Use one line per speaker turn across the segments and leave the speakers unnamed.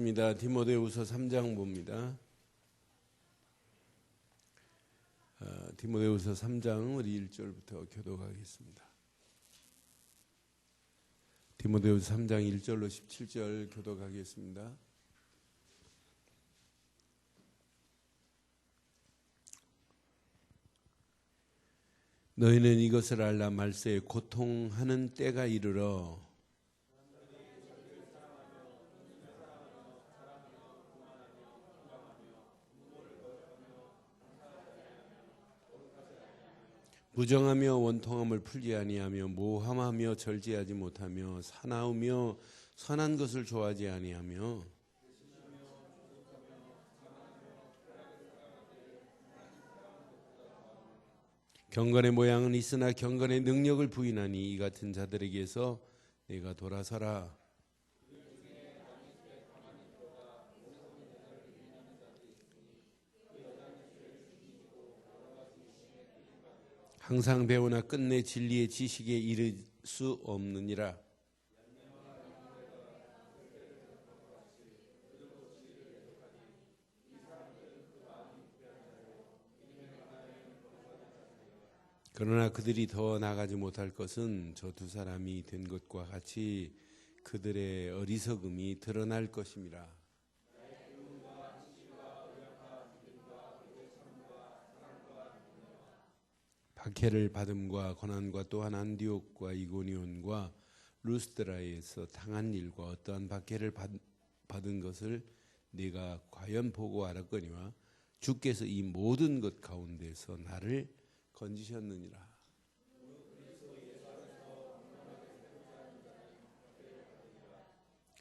하겠습니다. 디모데후서 3장 봅니다. 디모데후서 3장 우리 1절부터 교독하겠습니다. 디모데후서 3장 1절로 17절 교독하겠습니다. 너희는 이것을 알라. 말세에 고통하는 때가 이르러 부정하며 원통함을 풀지 아니하며 모함하며 절제하지 못하며 사나우며 선한 것을 좋아하지 아니하며 경건의 모양은 있으나 경건의 능력을 부인하니 이 같은 자들에게서 내가 돌아서라. 항상 배우나 끝내 진리의 지식에 이를 수 없느니라. 그러나 그들이 더 나가지 못할 것은 저 두 사람이 된 것과 같이 그들의 어리석음이 드러날 것임이라. 박해를 받음과 고난과 또한 안디옥과 이고니온과 루스드라에서 당한 일과 어떠한 박해를 받은 것을 네가 과연 보고 알았거니와 주께서 이 모든 것 가운데서 나를 건지셨느니라.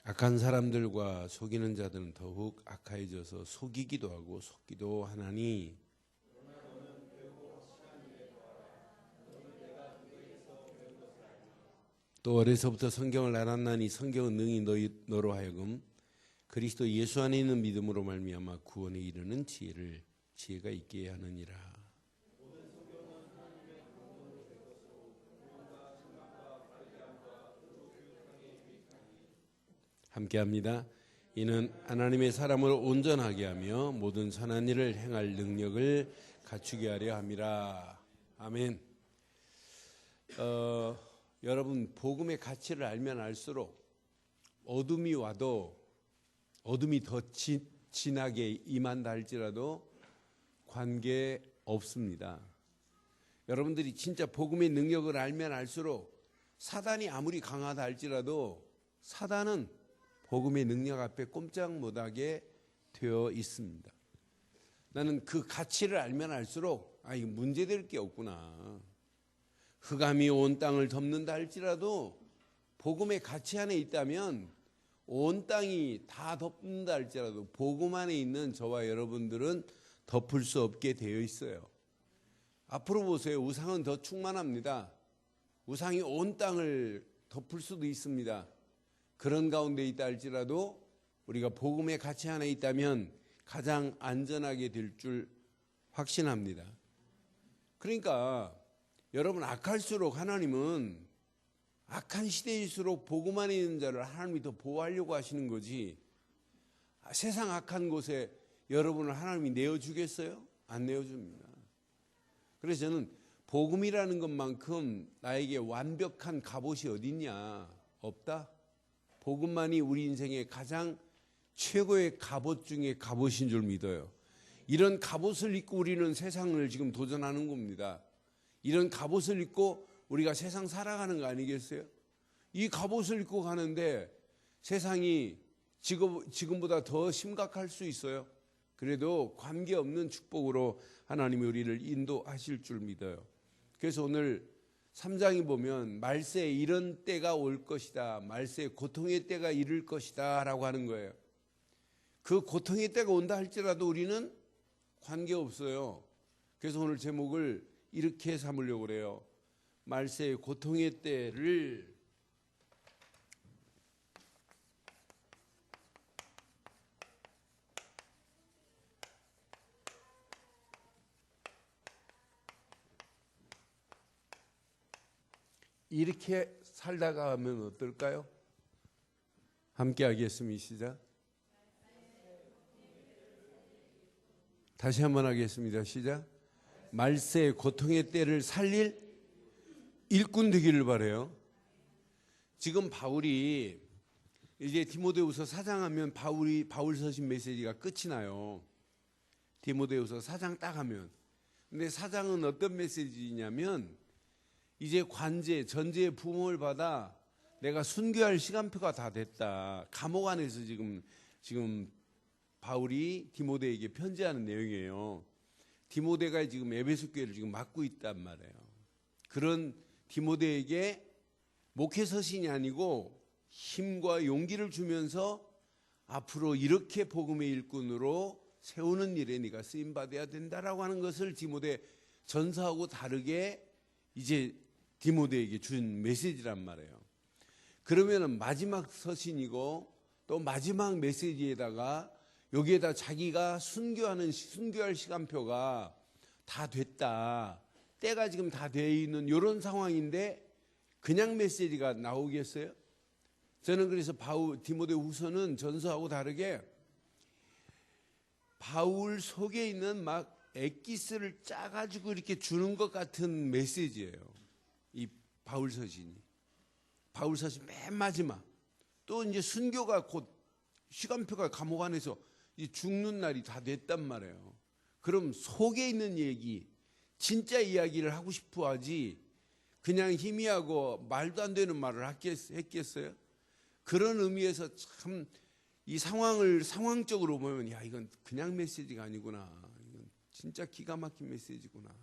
악한 사람들과 속이는 자들은 더욱 악해져서 속이기도 하고 속기도 하나니 또 어려서부터 성경을 알았나니 성경은 능히 너로 하여금 그리스도 예수 안에 있는 믿음으로 말미암아 구원에 이르는 지혜가 있게 하느니라. 함께합니다. 이는 하나님의 사람을 온전하게 하며 모든 선한 일을 행할 능력을 갖추게 하려 함이라. 아멘. 여러분, 복음의 가치를 알면 알수록 어둠이 와도 어둠이 더 진하게 임한다 할지라도 관계 없습니다. 여러분들이 진짜 복음의 능력을 알면 알수록 사단이 아무리 강하다 할지라도 사단은 복음의 능력 앞에 꼼짝 못하게 되어 있습니다. 나는 그 가치를 알면 알수록 이거 문제될 게 없구나. 흑암이 온 땅을 덮는다 할지라도 복음의 가치 안에 있다면 온 땅이 다 덮는다 할지라도 복음 안에 있는 저와 여러분들은 덮을 수 없게 되어 있어요. 앞으로 보세요. 우상은 더 충만합니다. 우상이 온 땅을 덮을 수도 있습니다. 그런 가운데 있다 할지라도 우리가 복음의 가치 안에 있다면 가장 안전하게 될 줄 확신합니다. 그러니까 여러분, 악할수록 하나님은 악한 시대일수록 복음 안에 있는 자를 하나님이 더 보호하려고 하시는 거지, 세상 악한 곳에 여러분을 하나님이 내어주겠어요? 안 내어줍니다. 그래서 저는 복음이라는 것만큼 나에게 완벽한 갑옷이 어딨냐? 없다. 복음만이 우리 인생의 가장 최고의 갑옷 중에 갑옷인 줄 믿어요. 이런 갑옷을 입고 우리는 세상을 지금 도전하는 겁니다. 이런 갑옷을 입고 우리가 세상 살아가는 거 아니겠어요? 이 갑옷을 입고 가는데 세상이 지금보다 더 심각할 수 있어요. 그래도 관계없는 축복으로 하나님이 우리를 인도하실 줄 믿어요. 그래서 오늘 3장이 보면 말세에 이런 때가 올 것이다. 말세에 고통의 때가 이를 것이다 라고 하는 거예요. 그 고통의 때가 온다 할지라도 우리는 관계없어요. 그래서 오늘 제목을 이렇게 삼으려고 그래요. 말세의 고통의 때를 이렇게 살다가 하면 어떨까요? 함께 하겠습니다. 시작. 다시 한번 하겠습니다. 시작. 말세 고통의 때를 살릴 일꾼 되기를 바라요. 지금 바울이 이제 디모데후서 4장 하면 바울 서신 메시지가 끝이 나요. 디모데후서 4장 딱 하면. 근데 4장은 어떤 메시지냐면 이제 전제의 부름을 받아 내가 순교할 시간표가 다 됐다. 감옥 안에서 지금 바울이 디모데에게 편지하는 내용이에요. 디모데가 지금 에베소 교회를 지금 맡고 있단 말이에요. 그런 디모데에게 목회 서신이 아니고 힘과 용기를 주면서 앞으로 이렇게 복음의 일꾼으로 세우는 일에 네가 쓰임 받아야 된다라고 하는 것을 디모데 전서하고 다르게 이제 디모데에게 준 메시지란 말이에요. 그러면은 마지막 서신이고 또 마지막 메시지에다가 여기에다 자기가 순교할 시간표가 다 됐다. 때가 지금 다 돼 있는 이런 상황인데 그냥 메시지가 나오겠어요? 저는 그래서 디모데후서는 전서하고 다르게 바울 속에 있는 막 엑기스를 짜가지고 이렇게 주는 것 같은 메시지예요. 이 바울 서신이. 바울 서신 맨 마지막. 또 이제 순교가 곧 시간표가 감옥 안에서 이제 죽는 날이 다 됐단 말이에요. 그럼 속에 있는 얘기, 진짜 이야기를 하고 싶어 하지 그냥 희미하고 말도 안 되는 말을 했겠어요? 그런 의미에서 참 이 상황적으로 보면 야 이건 그냥 메시지가 아니구나. 이건 진짜 기가 막힌 메시지구나.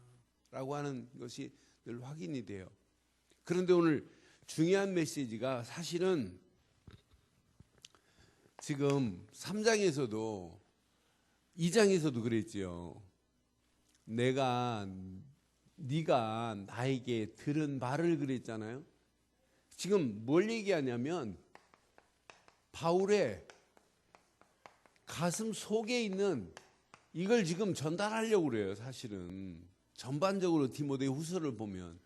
라고 하는 것이 늘 확인이 돼요. 그런데 오늘 중요한 메시지가 사실은 지금 3장에서도 2장에서도 그랬지요. 네가 나에게 들은 말을 그랬잖아요. 지금 뭘 얘기하냐면 바울의 가슴 속에 있는 이걸 지금 전달하려고 그래요. 사실은 전반적으로 디모데후서를 보면.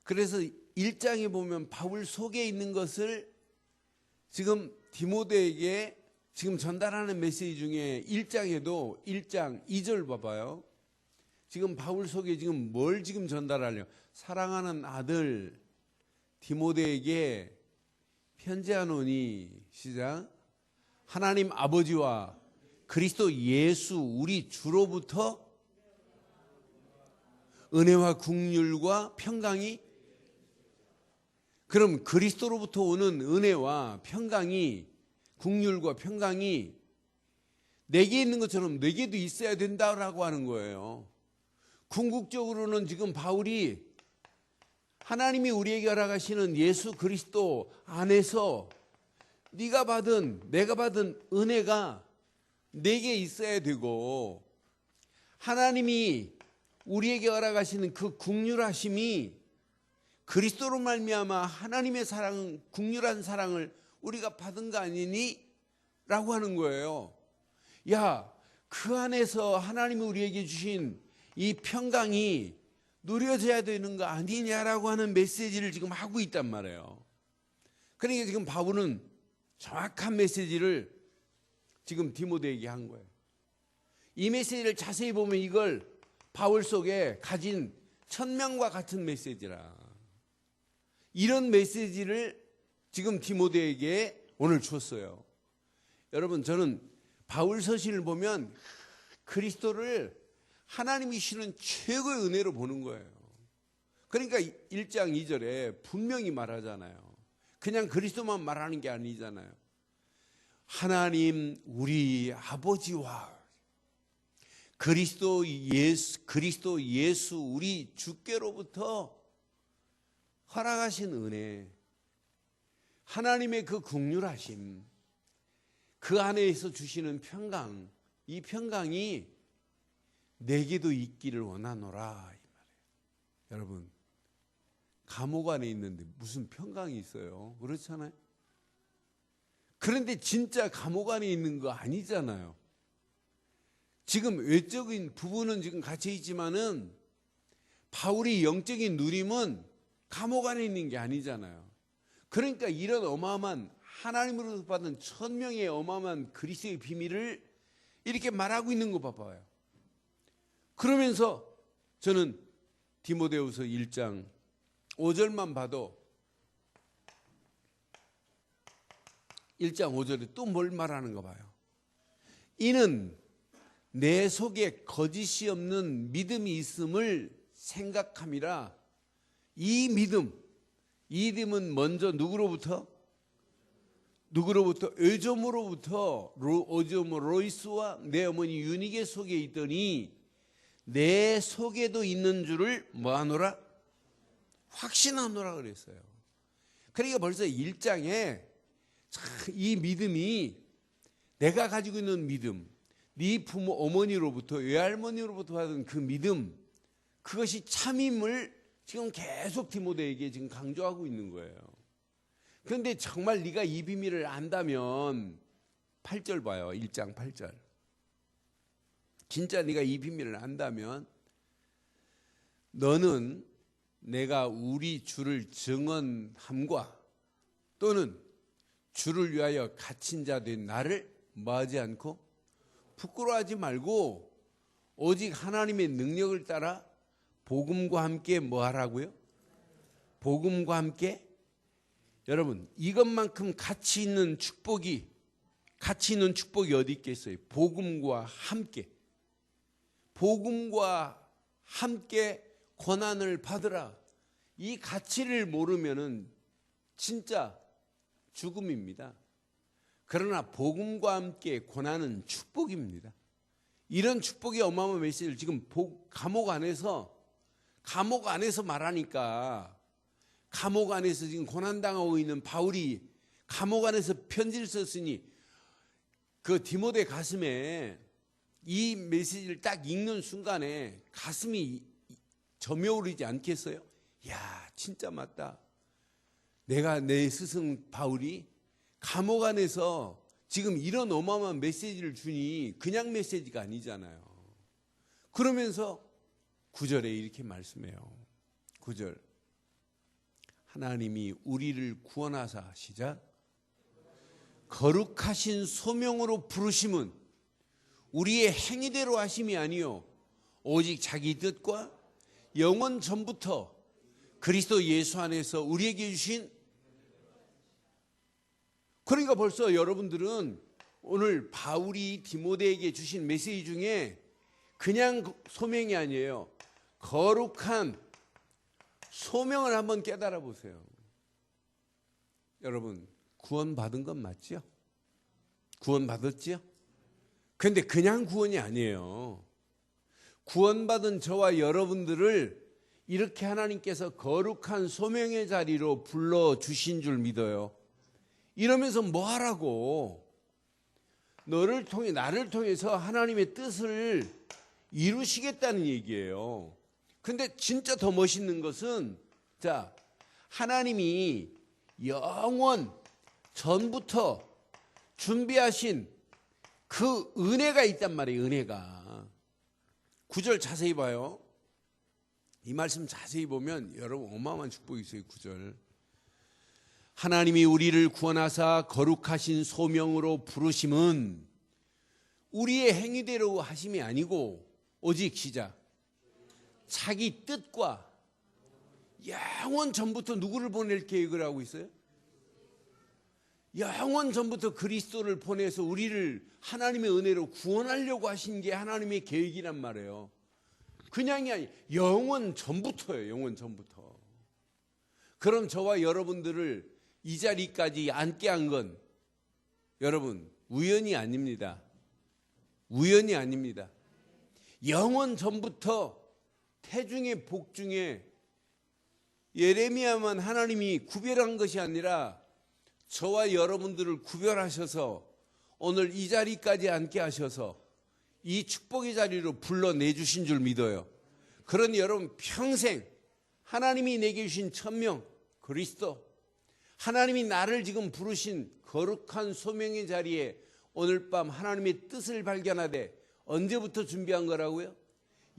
그래서 1장에 보면 바울 속에 있는 것을 지금 디모데에게 지금 전달하는 메시지 중에 1장에도 1장 2절 봐봐요. 지금 바울 속에 지금 뭘 지금 전달하려고? 사랑하는 아들 디모데에게 편지하노니 시작. 하나님 아버지와 그리스도 예수 우리 주로부터 은혜와 긍휼과 평강이, 그럼 그리스도로부터 오는 은혜와 평강이, 긍휼과 평강이 내게 있는 것처럼 내게도 있어야 된다라고 하는 거예요. 궁극적으로는 지금 바울이 하나님이 우리에게 허락하시는 예수 그리스도 안에서 내가 받은 은혜가 내게 있어야 되고, 하나님이 우리에게 허락하시는 그 긍휼하심이 그리스도로 말미암아 하나님의 사랑, 긍휼한 사랑을 우리가 받은 거 아니니? 라고 하는 거예요. 야, 그 안에서 하나님이 우리에게 주신 이 평강이 누려져야 되는 거 아니냐라고 하는 메시지를 지금 하고 있단 말이에요. 그러니까 지금 바울은 정확한 메시지를 지금 디모데에게 한 거예요. 이 메시지를 자세히 보면 이걸 바울 속에 가진 천명과 같은 메시지라. 이런 메시지를 지금 디모데에게 오늘 줬어요. 여러분, 저는 바울 서신을 보면 그리스도를 하나님이 주시는 최고의 은혜로 보는 거예요. 그러니까 1장 2절에 분명히 말하잖아요. 그냥 그리스도만 말하는 게 아니잖아요. 하나님 우리 아버지와 그리스도 예수 우리 주께로부터 허락하신 은혜, 하나님의 그 긍휼하심, 그 안에서 주시는 평강, 이 평강이 내게도 있기를 원하노라 이 말이에요. 여러분, 감옥 안에 있는데 무슨 평강이 있어요? 그렇잖아요. 그런데 진짜 감옥 안에 있는 거 아니잖아요. 지금 외적인 부분은 지금 갇혀 있지만은 바울이 영적인 누림은 감옥 안에 있는 게 아니잖아요. 그러니까 이런 어마어마한 하나님으로부터 받은 천명의 어마어마한 그리스도의 비밀을 이렇게 말하고 있는 거 봐봐요. 그러면서 저는 디모데후서 1장 5절만 봐도 1장 5절에 또 뭘 말하는가 봐요. 이는 내 속에 거짓이 없는 믿음이 있음을 생각함이라. 이 믿음은 먼저 누구로부터? 의점으로부터 로이스와 내 어머니 유니게 속에 있더니 내 속에도 있는 줄을 뭐하노라? 확신하노라 그랬어요. 그러니까 벌써 1장에 이 믿음이 내가 가지고 있는 믿음, 네 부모 어머니로부터 외할머니로부터 받은 그 믿음, 그것이 참임을 지금 계속 디모데에게 지금 강조하고 있는 거예요. 그런데 정말 네가 이 비밀을 안다면 8절 봐요. 1장 8절. 진짜 네가 이 비밀을 안다면 너는 내가 우리 주를 증언함과 또는 주를 위하여 갇힌 자 된 나를 뭐하지 않고 부끄러워하지 말고 오직 하나님의 능력을 따라 복음과 함께 뭐 하라고요? 복음과 함께. 여러분, 이것만큼 가치 있는 축복이 어디 있겠어요? 복음과 함께. 복음과 함께 고난을 받으라. 이 가치를 모르면은 진짜 죽음입니다. 그러나 복음과 함께 고난은 축복입니다. 이런 축복의 어마어마한 메시지를 지금 감옥 안에서 말하니까, 감옥 안에서 지금 고난당하고 있는 바울이 감옥 안에서 편지를 썼으니 그 디모데 가슴에 이 메시지를 딱 읽는 순간에 가슴이 저며오르지 않겠어요? 야, 진짜 맞다. 내가 내 스승 바울이 감옥 안에서 지금 이런 어마어마한 메시지를 주니 그냥 메시지가 아니잖아요. 그러면서 9절에 이렇게 말씀해요. 9절. 하나님이 우리를 구원하사 시작. 거룩하신 소명으로 부르심은 우리의 행위대로 하심이 아니요 오직 자기 뜻과 영원 전부터 그리스도 예수 안에서 우리에게 주신. 그러니까 벌써 여러분들은 오늘 바울이 디모데에게 주신 메시지 중에 그냥 소명이 아니에요. 거룩한 소명을 한번 깨달아 보세요. 여러분, 구원받은 건 맞죠? 구원받았지요? 그런데 그냥 구원이 아니에요. 구원받은 저와 여러분들을 이렇게 하나님께서 거룩한 소명의 자리로 불러주신 줄 믿어요. 이러면서 뭐 하라고? 나를 통해서 하나님의 뜻을 이루시겠다는 얘기예요. 근데 진짜 더 멋있는 것은, 자, 하나님이 영원 전부터 준비하신 그 은혜가 있단 말이에요. 은혜가. 9절 자세히 봐요. 이 말씀 자세히 보면 여러분 어마어마한 축복이 있어요. 9절. 하나님이 우리를 구원하사 거룩하신 소명으로 부르심은 우리의 행위대로 하심이 아니고 오직 시작. 자기 뜻과 영원 전부터 누구를 보낼 계획을 하고 있어요? 영원 전부터 그리스도를 보내서 우리를 하나님의 은혜로 구원하려고 하신 게 하나님의 계획이란 말이에요. 그냥이 아니, 영원 전부터예요. 영원 전부터. 그럼 저와 여러분들을 이 자리까지 앉게 한 건 여러분 우연이 아닙니다. 우연이 아닙니다. 영원 전부터 태중의 복 중에 예레미야만 하나님이 구별한 것이 아니라 저와 여러분들을 구별하셔서 오늘 이 자리까지 앉게 하셔서 이 축복의 자리로 불러내주신 줄 믿어요. 그러니 여러분 평생 하나님이 내게 주신 천명 그리스도, 하나님이 나를 지금 부르신 거룩한 소명의 자리에 오늘 밤 하나님의 뜻을 발견하되 언제부터 준비한 거라고요?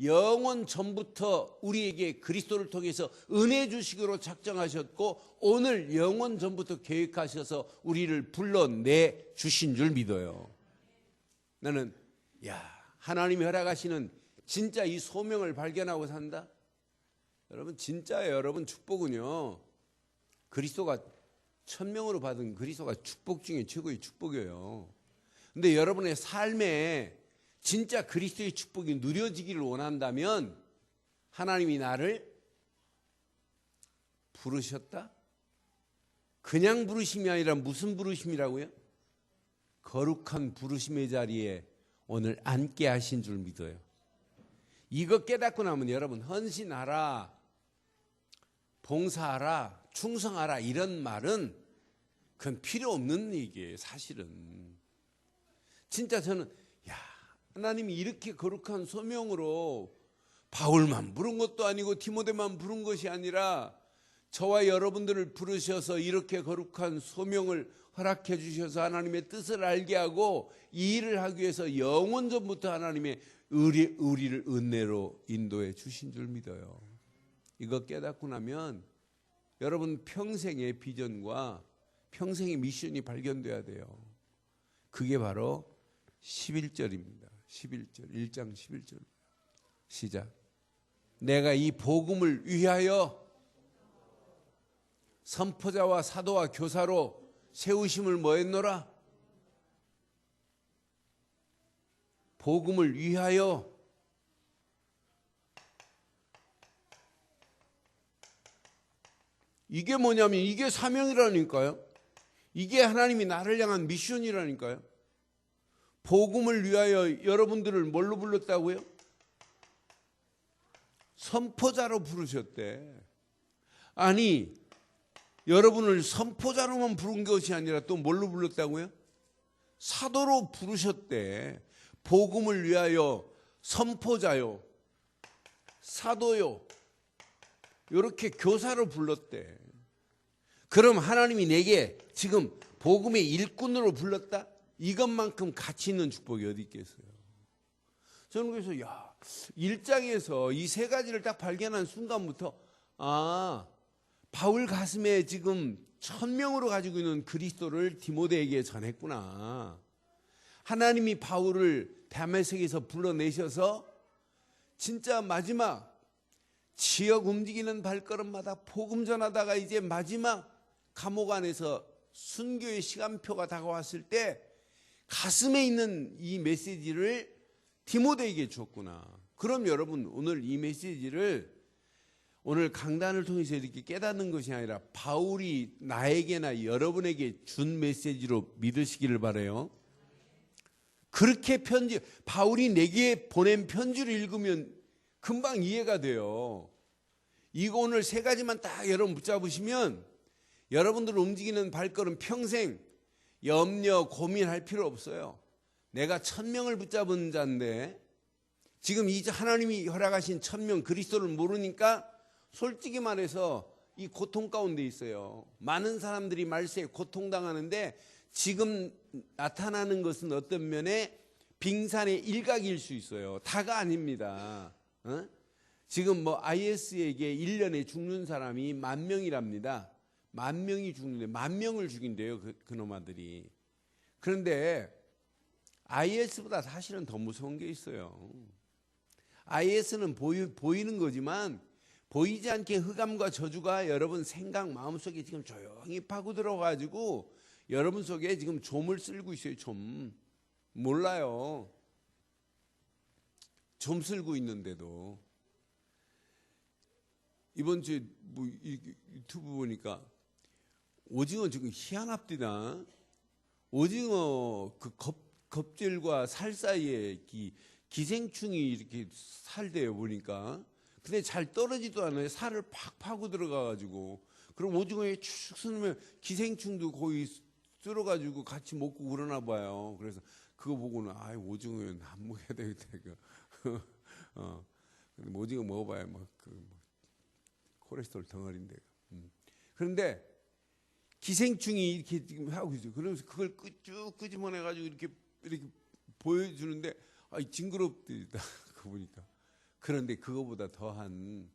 영원 전부터 우리에게 그리스도를 통해서 은혜 주시기로 작정하셨고 오늘 영원 전부터 계획하셔서 우리를 불러내 주신 줄 믿어요. 나는 야, 하나님이 허락하시는 진짜 이 소명을 발견하고 산다? 여러분 진짜예요. 여러분 축복은요, 그리스도가 천명으로 받은 그리스도가 축복 중에 최고의 축복이에요. 근데 여러분의 삶에 진짜 그리스도의 축복이 누려지기를 원한다면 하나님이 나를 부르셨다? 그냥 부르심이 아니라 무슨 부르심이라고요? 거룩한 부르심의 자리에 오늘 앉게 하신 줄 믿어요. 이거 깨닫고 나면 여러분 헌신하라, 봉사하라, 충성하라 이런 말은 그건 필요 없는 얘기예요. 사실은 진짜 저는 하나님이 이렇게 거룩한 소명으로 바울만 부른 것도 아니고 디모데만 부른 것이 아니라 저와 여러분들을 부르셔서 이렇게 거룩한 소명을 허락해 주셔서 하나님의 뜻을 알게 하고 이 일을 하기 위해서 영원전부터 하나님의 우리를 은혜로 인도해 주신 줄 믿어요. 이거 깨닫고 나면 여러분 평생의 비전과 평생의 미션이 발견돼야 돼요. 그게 바로 11절입니다. 11절, 1장 11절. 시작. 내가 이 복음을 위하여 선포자와 사도와 교사로 세우심을 뭐했노라? 복음을 위하여. 이게 뭐냐면 이게 사명이라니까요. 이게 하나님이 나를 향한 미션이라니까요. 복음을 위하여 여러분들을 뭘로 불렀다고요? 선포자로 부르셨대. 아니, 여러분을 선포자로만 부른 것이 아니라 또 뭘로 불렀다고요? 사도로 부르셨대. 복음을 위하여 선포자요, 사도요, 이렇게 교사로 불렀대. 그럼 하나님이 내게 지금 복음의 일꾼으로 불렀다? 이것만큼 가치 있는 축복이 어디 있겠어요? 저는 그래서 1장에서 이 세 가지를 딱 발견한 순간부터 바울 가슴에 지금 천명으로 가지고 있는 그리스도를 디모데에게 전했구나. 하나님이 바울을 다메섹에서 불러내셔서 진짜 마지막 지역 움직이는 발걸음마다 복음 전하다가 이제 마지막 감옥 안에서 순교의 시간표가 다가왔을 때 가슴에 있는 이 메시지를 디모데에게 줬구나. 그럼 여러분 오늘 이 메시지를 오늘 강단을 통해서 이렇게 깨닫는 것이 아니라 바울이 나에게나 여러분에게 준 메시지로 믿으시기를 바라요. 그렇게 바울이 내게 보낸 편지를 읽으면 금방 이해가 돼요. 이거 오늘 세 가지만 딱 여러분 붙잡으시면 여러분들 움직이는 발걸음 평생 염려, 고민할 필요 없어요. 내가 1000명을 붙잡은 자인데 지금 이 하나님이 허락하신 1000명 그리스도를 모르니까 솔직히 말해서 이 고통 가운데 있어요. 많은 사람들이 말세에 고통당하는데 지금 나타나는 것은 어떤 면에 빙산의 일각일 수 있어요. 다가 아닙니다. 지금 IS에게 1년에 죽는 사람이 10,000명이랍니다. 10,000명이 죽는데 10,000명을 죽인대요. 그놈아들이. 그런데 IS보다 사실은 더 무서운 게 있어요. IS는 보이는 거지만 보이지 않게 흑암과 저주가 여러분 생각 마음속에 지금 조용히 파고들어가지고 여러분 속에 지금 좀을 쓸고 있어요. 좀 몰라요. 좀 쓸고 있는데도 이번 주에 유튜브 보니까 오징어 지금 희한합디다. 오징어 그 겁질과 살 사이에 기생충이 이렇게 살대요 보니까. 근데 잘 떨어지도 않아요. 살을 팍 파고 들어가가지고. 그럼 오징어에 축 쓰면 기생충도 거의 쓸어가지고 같이 먹고 그러나 봐요. 그래서 그거 보고는 오징어는 안 먹어야 되겠다. 근데 오징어 먹어봐야 콜레스테롤 덩어리인데. 그런데 기생충이 이렇게 지금 하고 있어요. 그러면서 그걸 쭉 끄집어내가지고 이렇게 보여주는데 징그럽다. 그거 보니까. 그런데 그거보다 더한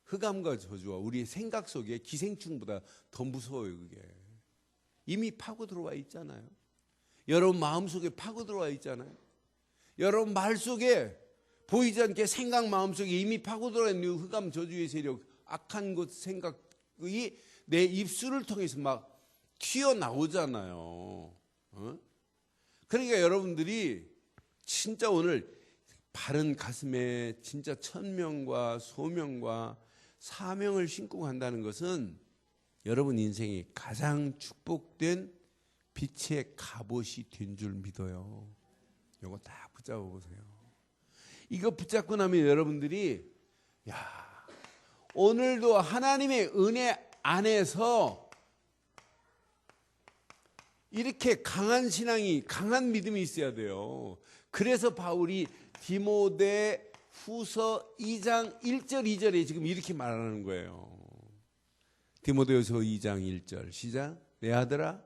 흑암과 저주와 우리의 생각 속에 기생충보다 더 무서워요. 그게 이미 파고 들어와 있잖아요. 여러분 마음속에 파고 들어와 있잖아요. 여러분 말 속에 보이지 않게 생각 마음속에 이미 파고들어 있는 흑암 저주의 세력, 악한 것 생각이 내 입술을 통해서 막 튀어나오잖아요. 그러니까 여러분들이 진짜 오늘 바른 가슴에 진짜 천명과 소명과 사명을 신고 간다는 것은 여러분 인생이 가장 축복된 빛의 갑옷이 된 줄 믿어요. 이거 딱 붙잡아 보세요. 이거 붙잡고 나면 여러분들이 오늘도 하나님의 은혜 안에서 이렇게 강한 신앙이, 강한 믿음이 있어야 돼요. 그래서 바울이 디모데 후서 2장 1절 2절에 지금 이렇게 말하는 거예요. 디모데후서 2장 1절 시작. 내 아들아,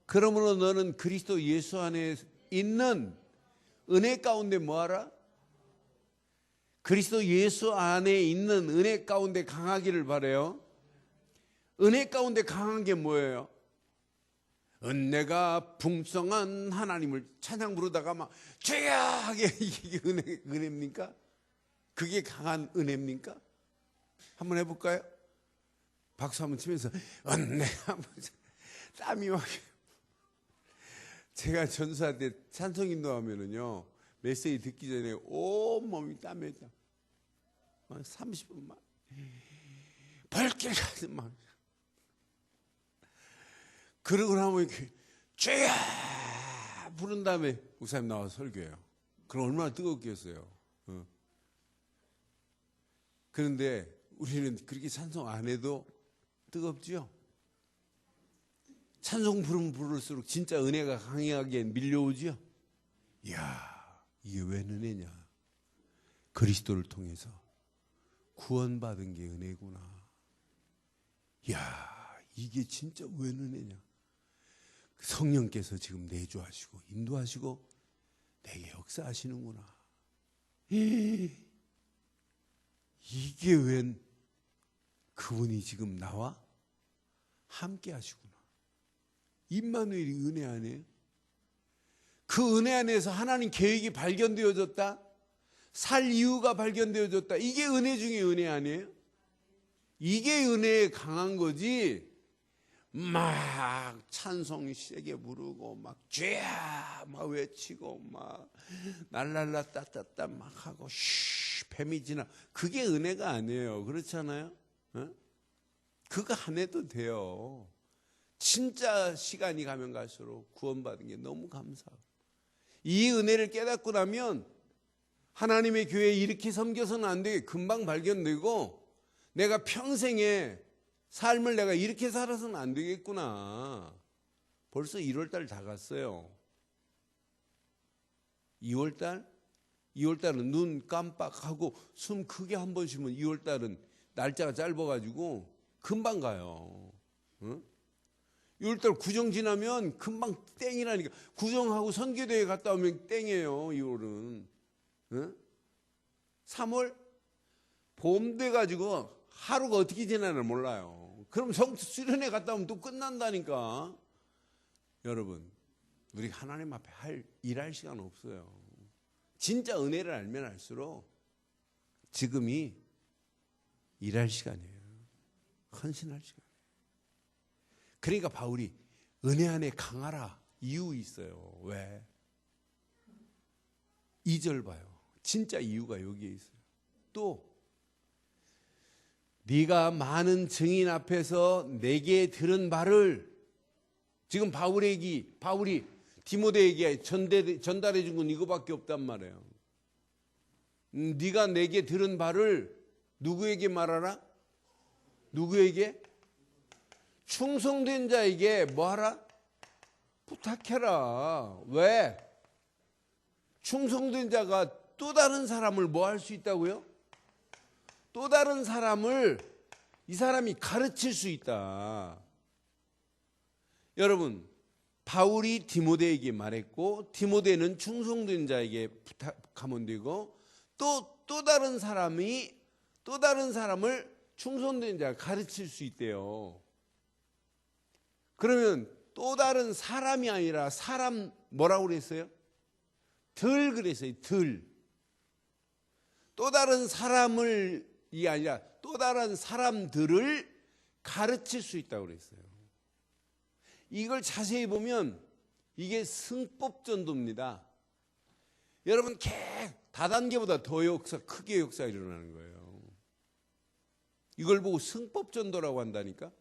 그러므로 너는 그리스도 예수 안에 있는 은혜 가운데 뭐하라? 그리스도 예수 안에 있는 은혜 가운데 강하기를 바라요. 은혜 가운데 강한 게 뭐예요? 은혜가 풍성한 하나님을 찬양 부르다가 막 주야 하게 이게 은혜입니까? 그게 강한 은혜입니까? 한번 해볼까요? 박수 한번 치면서 은혜 한번 땀이 막. 제가 전수할 때 찬송 인도하면은요 메시지 듣기 전에 온몸이 땀에 땀. 30분 막 벌길 가서 막. 그러고 나면 이렇게 쥐야 부른 다음에 목사님 나와서 설교해요. 그럼 얼마나 뜨겁겠어요. 그런데 우리는 그렇게 찬송 안 해도 뜨겁죠. 찬송 부를수록 진짜 은혜가 강하게 밀려오죠. 이야, 이게 왜 은혜냐? 그리스도를 통해서 구원받은 게 은혜구나. 이야, 이게 진짜 왜 은혜냐? 성령께서 지금 내주하시고 인도하시고 내게 역사하시는구나. 이게 웬 그분이 지금 나와 함께 하시구나. 임마누엘이 은혜 아니에요? 그 은혜 안에서 하나님 계획이 발견되어졌다. 살 이유가 발견되어졌다. 이게 은혜 중에 은혜 아니에요? 이게 은혜에 강한 거지. 막 찬송 세게 부르고 막 죄야 막 외치고 막 날랄라 따따따 막 하고 뱀이 지나, 그게 은혜가 아니에요. 그렇잖아요? 그거 안 해도 돼요. 진짜 시간이 가면 갈수록 구원받은 게 너무 감사하고, 이 은혜를 깨닫고 나면 하나님의 교회에 이렇게 섬겨서는 안 되게 금방 발견되고, 내가 평생에 삶을 내가 이렇게 살아서는 안 되겠구나. 벌써 1월달 다 갔어요. 2월달은 눈 깜빡하고 숨 크게 한 번 쉬면 2월달은 날짜가 짧아가지고 금방 가요. 6월달 구정 지나면 금방 땡이라니까. 구정하고 선교대회 갔다 오면 땡이에요. 2월은. 3월 봄 돼가지고 하루가 어떻게 지나나 몰라요. 그럼 수련회 갔다 오면 또 끝난다니까. 여러분, 우리 하나님 앞에 일할 시간 없어요. 진짜 은혜를 알면 알수록 지금이 일할 시간이에요. 헌신할 시간이에요. 그러니까 바울이 은혜 안에 강하라 이유 있어요. 왜? 2절 봐요. 진짜 이유가 여기에 있어요. 또 네가 많은 증인 앞에서 내게 들은 말을, 지금 바울이 디모데에게 전달해 준 건 이거밖에 없단 말이에요. 네가 내게 들은 바를 누구에게 말하라? 누구에게? 충성된 자에게 뭐하라? 부탁해라. 왜? 충성된 자가 또 다른 사람을 뭐 할 수 있다고요? 또 다른 사람을 이 사람이 가르칠 수 있다. 여러분, 바울이 디모데에게 말했고, 디모데는 충성된 자에게 부탁하면 되고, 또 다른 사람이 또 다른 사람을 충성된 자가 가르칠 수 있대요. 그러면 또 다른 사람이 아니라 사람 뭐라고 그랬어요? 덜 그랬어요. 덜. 또 다른 사람을 이 아니라 또 다른 사람들을 가르칠 수 있다고 그랬어요. 이걸 자세히 보면 이게 승법 전도입니다. 여러분 다단계보다 더 크게 역사가 일어나는 거예요. 이걸 보고 승법 전도라고 한다니까.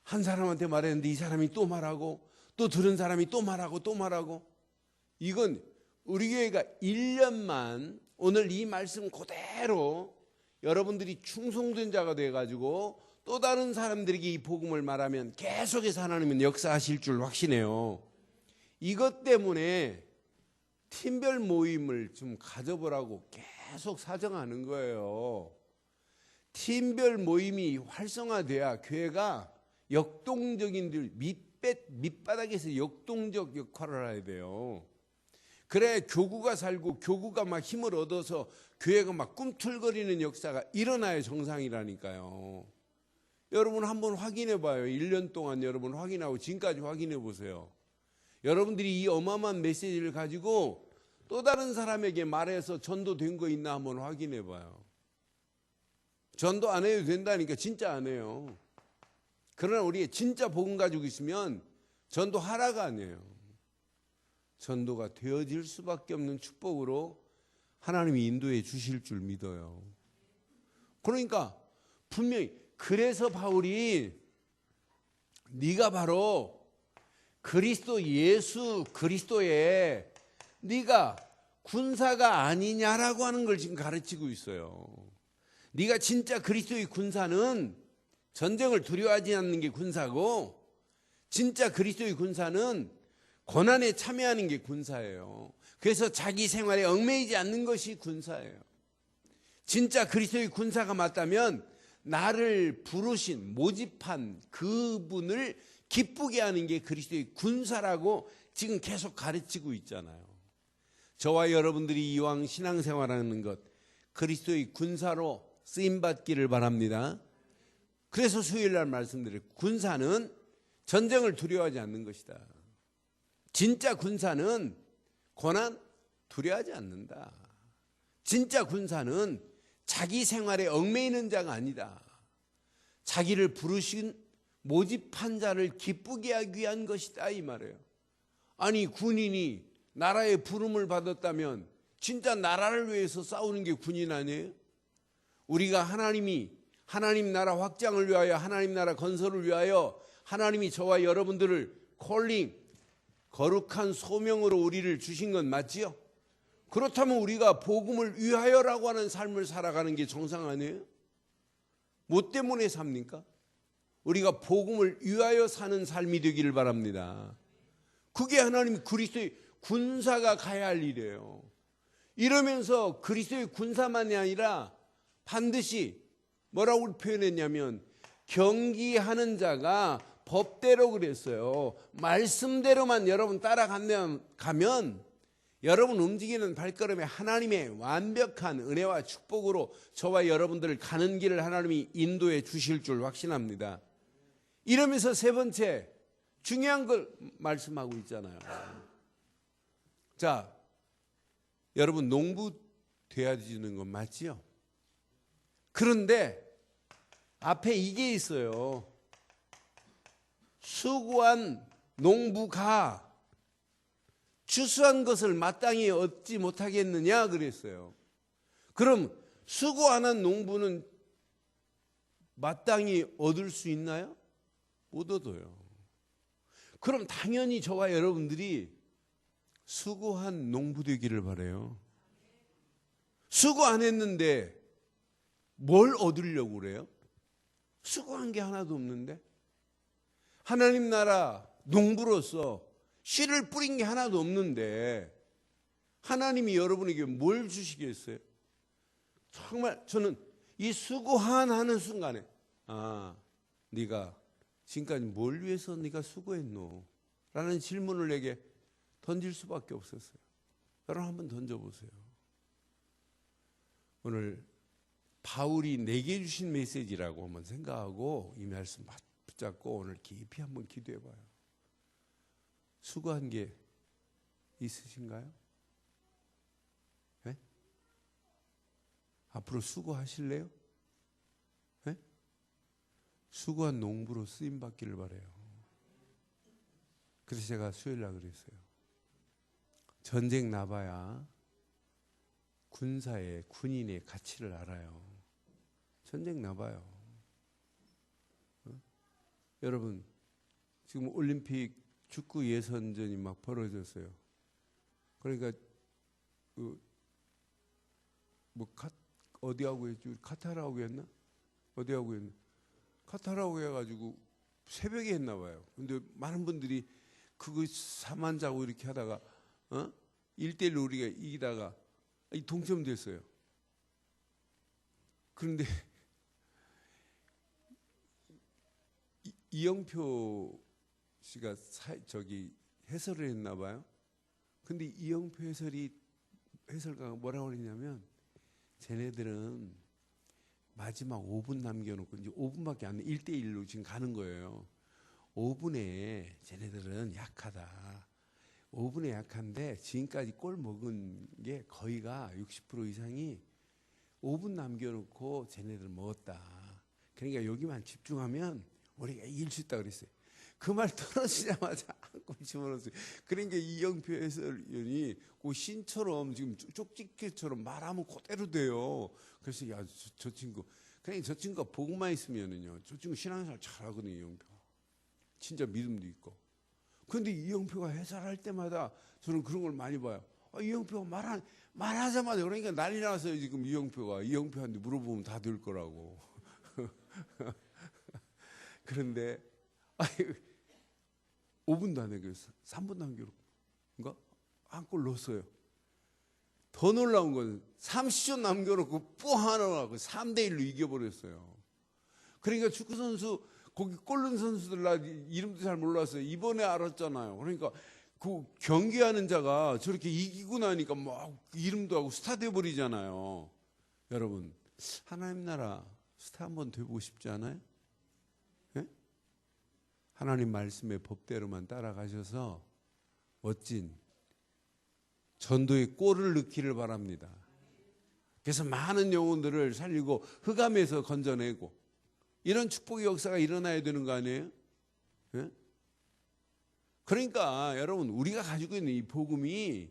한 사람한테 말했는데 이 사람이 또 말하고 또 들은 사람이 또 말하고 또 말하고. 이건 우리 교회가 1년만 오늘 이 말씀 그대로 여러분들이 충성된 자가 돼가지고 또 다른 사람들에게 이 복음을 말하면 계속해서 하나님은 역사하실 줄 확신해요. 이것 때문에 팀별 모임을 좀 가져보라고 계속 사정하는 거예요. 팀별 모임이 활성화돼야 교회가 역동적인 밑바닥에서 역동적 역할을 해야 돼요. 그래 교구가 살고 교구가 막 힘을 얻어서 교회가 막 꿈틀거리는 역사가 일어나야 정상이라니까요. 여러분 한번 확인해 봐요. 1년 동안 여러분 확인하고 지금까지 확인해 보세요. 여러분들이 이 어마어마한 메시지를 가지고 또 다른 사람에게 말해서 전도된 거 있나 한번 확인해 봐요. 전도 안 해도 된다니까 진짜 안 해요. 그러나 우리 진짜 복음 가지고 있으면 전도하라가 아니에요. 전도가 되어질 수밖에 없는 축복으로 하나님이 인도해 주실 줄 믿어요. 그러니까 분명히 그래서 바울이 네가 바로 그리스도 예수 그리스도의 네가 군사가 아니냐라고 하는 걸 지금 가르치고 있어요. 네가 진짜 그리스도의 군사는 전쟁을 두려워하지 않는 게 군사고 진짜 그리스도의 군사는 고난에 참여하는 게 군사예요. 그래서 자기 생활에 얽매이지 않는 것이 군사예요. 진짜 그리스도의 군사가 맞다면 나를 부르신 모집한 그분을 기쁘게 하는 게 그리스도의 군사라고 지금 계속 가르치고 있잖아요. 저와 여러분들이 이왕 신앙생활하는 것 그리스도의 군사로 쓰임받기를 바랍니다. 그래서 수요일날 말씀드려요. 군사는 전쟁을 두려워하지 않는 것이다. 진짜 군사는 고난 두려워하지 않는다. 진짜 군사는 자기 생활에 얽매이는 자가 아니다. 자기를 부르신 모집한 자를 기쁘게 하기 위한 것이다 이 말이에요. 아니 군인이 나라의 부름을 받았다면 진짜 나라를 위해서 싸우는 게 군인 아니에요? 우리가 하나님 나라 확장을 위하여 하나님 나라 건설을 위하여 하나님이 저와 여러분들을 콜링 거룩한 소명으로 우리를 주신 건 맞지요? 그렇다면 우리가 복음을 위하여라고 하는 삶을 살아가는 게 정상 아니에요? 뭐 때문에 삽니까? 우리가 복음을 위하여 사는 삶이 되기를 바랍니다. 그게 하나님 그리스도의 군사가 가야 할 일이에요. 이러면서 그리스도의 군사만이 아니라 반드시 뭐라고 표현했냐면 경기하는 자가 법대로 그랬어요. 말씀대로만 여러분 따라가면 여러분 움직이는 발걸음에 하나님의 완벽한 은혜와 축복으로 저와 여러분들을 가는 길을 하나님이 인도해 주실 줄 확신합니다. 이러면서 세 번째 중요한 걸 말씀하고 있잖아요. 자, 여러분 농부 돼야 되는 건 맞지요? 그런데 앞에 이게 있어요. 수고한 농부가 추수한 것을 마땅히 얻지 못하겠느냐 그랬어요. 그럼 수고 안 한 농부는 마땅히 얻을 수 있나요? 못 얻어요. 그럼 당연히 저와 여러분들이 수고한 농부 되기를 바라요. 수고 안 했는데 뭘 얻으려고 그래요? 수고한 게 하나도 없는데? 하나님 나라 농부로서 씨를 뿌린 게 하나도 없는데 하나님이 여러분에게 뭘 주시겠어요? 정말 저는 이 수고한 하는 순간에 네가 지금까지 뭘 위해서 네가 수고했노? 라는 질문을 내게 던질 수밖에 없었어요. 여러분 한번 던져보세요. 오늘 바울이 내게 주신 메시지라고 한번 생각하고 이 말씀 붙잡고 오늘 깊이 한번 기도해 봐요. 수고한 게 있으신가요? 앞으로 수고하실래요? 네? 수고한 농부로 쓰임 받기를 바래요. 그래서 제가 수요일 날 그랬어요. 전쟁 나봐야 군사의 군인의 가치를 알아요. 전쟁 나봐요. 여러분, 지금 올림픽 축구 예선전이 막 벌어졌어요. 그러니까 어디하고 했지? 카타르하고 했나? 어디하고 했나? 카타르하고 해가지고 새벽에 했나 봐요. 근데 많은 분들이 그거 사만자고 이렇게 하다가 1대1로 우리가 이기다가 동점됐어요. 그런데 이영표 씨가 해설을 했나 봐요. 근데 이영표 해설가가 뭐라고 그랬냐면, 쟤네들은 마지막 5분 남겨놓고 이제 5분밖에 안 돼. 1대1로 지금 가는 거예요. 5분에 쟤네들은 약하다. 5분에 약한데 지금까지 골 먹은 게 거의가 60% 이상이 5분 남겨놓고 쟤네들 먹었다. 그러니까 여기만 집중하면 우리가 이길 수 있다 그랬어요. 그 말 떨어지자마자 한골 집어넣었어요. 그러니까 이영표 해설위원이 그 신처럼 지금 쪽집게처럼 말하면 그대로 돼요. 그래서 야, 저 친구, 그냥 저 친구가 복만 있으면은요, 저 친구 신앙생활 잘하거든요. 이영표 진짜 믿음도 있고. 그런데 이영표가 해설할 때마다 저는 그런 걸 많이 봐요. 이영표가 말하자마자 그러니까 난리 났어요. 지금 이영표한테 물어보면 다 될 거라고. 그런데 5분도 안 남겼어요. 3분 남겨놓고 한 골 넣었어요. 더 놀라운 건 30초 남겨놓고 뽀 하나 나고 3대1로 이겨버렸어요. 그러니까 축구선수 거기 골 넣은 선수들 나 이름도 잘 몰랐어요. 이번에 알았잖아요. 그러니까 그 경기하는 자가 저렇게 이기고 나니까 막 이름도 하고 스타 돼버리잖아요. 여러분, 하나님 나라 스타 한번 돼보고 싶지 않아요? 네? 하나님 말씀의 법대로만 따라가셔서 멋진 전도의 꼴을 넣기를 바랍니다. 그래서 많은 영혼들을 살리고 흑암에서 건져내고 이런 축복의 역사가 일어나야 되는 거 아니에요? 네? 그러니까 여러분, 우리가 가지고 있는 이 복음이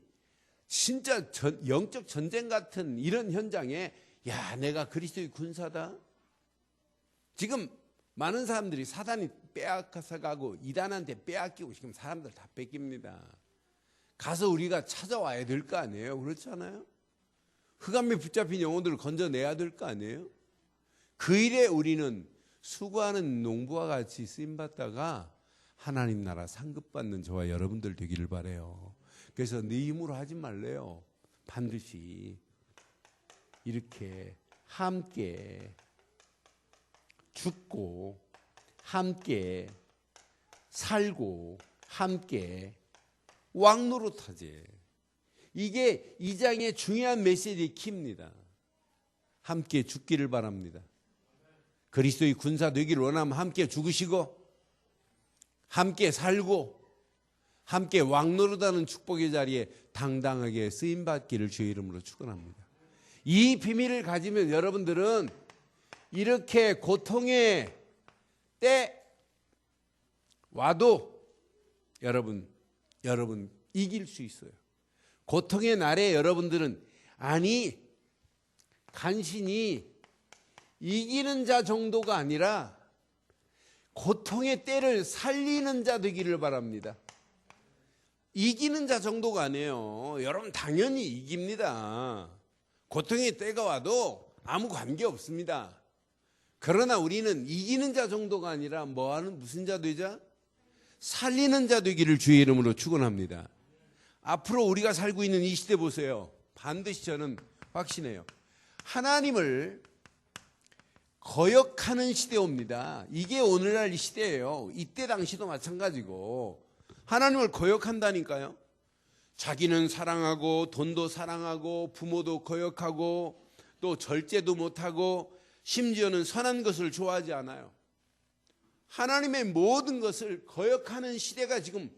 진짜 영적 전쟁 같은 이런 현장에, 야, 내가 그리스도의 군사다. 지금 많은 사람들이 사단이 빼앗아가고 이단한테 빼앗기고 지금 사람들 다 뺏깁니다. 가서 우리가 찾아와야 될 거 아니에요? 그렇지 않아요? 흑암에 붙잡힌 영혼들을 건져내야 될 거 아니에요? 그 일에 우리는 수고하는 농부와 같이 쓰임받다가 하나님 나라 상급받는 저와 여러분들 되기를 바라요. 그래서 네 힘으로 하지 말래요. 반드시 이렇게 함께 죽고 함께 살고 함께 왕노릇하지. 이게 이 장의 중요한 메시지의 키입니다. 함께 죽기를 바랍니다. 그리스도의 군사 되기를 원하면 함께 죽으시고 함께 살고 함께 왕노릇하는 축복의 자리에 당당하게 쓰임받기를 주의 이름으로 축원합니다. 이 비밀을 가지면 여러분들은 이렇게 고통의 때 와도 여러분 이길 수 있어요. 고통의 날에 여러분들은 간신히 이기는 자 정도가 아니라 고통의 때를 살리는 자 되기를 바랍니다. 이기는 자 정도가 아니에요. 여러분 당연히 이깁니다. 고통의 때가 와도 아무 관계 없습니다. 그러나 우리는 이기는 자 정도가 아니라 무슨 자 되자? 살리는 자 되기를 주의 이름으로 축원합니다. 앞으로 우리가 살고 있는 이 시대 보세요. 반드시 저는 확신해요. 하나님을 거역하는 시대 옵니다. 이게 오늘날 이 시대예요. 이때 당시도 마찬가지고 하나님을 거역한다니까요. 자기는 사랑하고 돈도 사랑하고 부모도 거역하고 또 절제도 못하고 심지어는 선한 것을 좋아하지 않아요. 하나님의 모든 것을 거역하는 시대가 지금